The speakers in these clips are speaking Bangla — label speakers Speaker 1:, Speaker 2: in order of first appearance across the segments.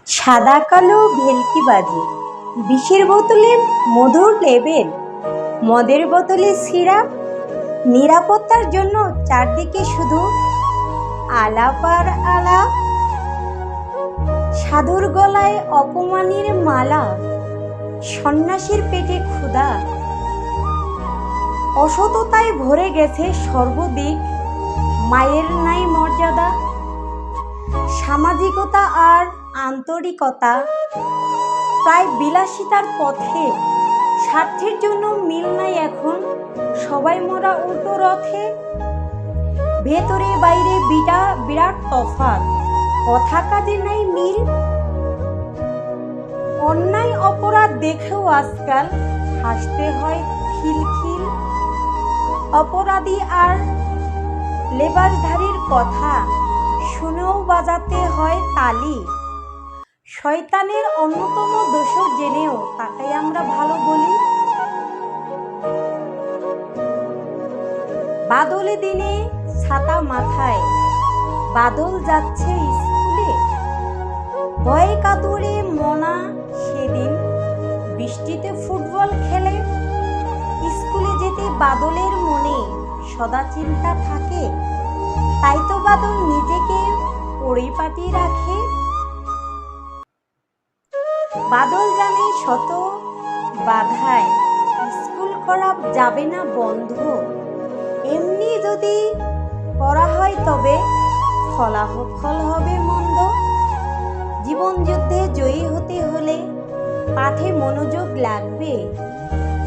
Speaker 1: সাদা কালো ভেলকিবাজি, বিষের বোতলে মধুর লেবেল, মদের বোতলে সিরাপ, নিরাপত্তার জন্য চারদিকে শুধু আলাপ আর আলাপ। সাধুর গলায় অপমানের মালা, সন্ন্যাসীর পেটে ক্ষুধা, অসততায় ভরে গেছে সর্বদিক, মায়ের নাই মর্যাদা। সামাজিকতা আর আন্তরিকতা প্রায় বিলাসিতার পথে, স্বার্থের জন্য মিল নাই এখন, সবাই মোরা উল্টো রথে। ভেতরে বাইরে বিরাট তফাৎ, কথা কাজে নাই মিল। অন্যায় অপরাধ দেখেও আজকাল হাসতে হয় খিলখিল। অপরাধী আর লেবাসধারীর কথা শুনেও বাজাতে হয় তালি। শয়তানের অন্যতম দোষর জেনেও তাকাই আমরা ভালো বলি। বাদলে দিনে ছাতা মাথায়, বাদল যাচ্ছে স্কুলে, ভয়ে কাতুরে মনা সেদিন বৃষ্টিতে ফুটবল খেলে। স্কুলে যেতে বাদলের মনে সদা চিন্তা থাকে, তাই তো বাদল নিজেকে পরিপাটি রাখে। বাদল জানে শত বাধায় স্কুল করা যাবে না বন্ধ, এমনি যদি করা হয় তবে ফলাফল হবে মন্দ। জীবন যুদ্ধে জয়ী হতে হলে পাঠে মনোযোগ লাগবে,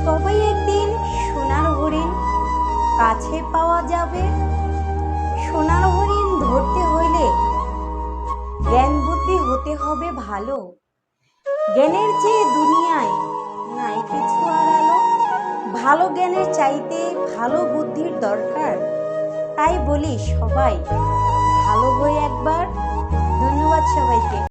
Speaker 1: তবেই একদিন সোনার হরিণ কাছে পাওয়া যাবে। সোনার হরিণ ধরতে হইলে জ্ঞান বুদ্ধি হতে হবে ভালো, জ্ঞানের চেয়ে দুনিয়ায় নাই কিছু আড়ালো। ভালো জ্ঞানের চাইতে ভালো বুদ্ধির দরকার, তাই বলি সবাই ভালো হয়ে একবার। ধন্যবাদ সবাইকে।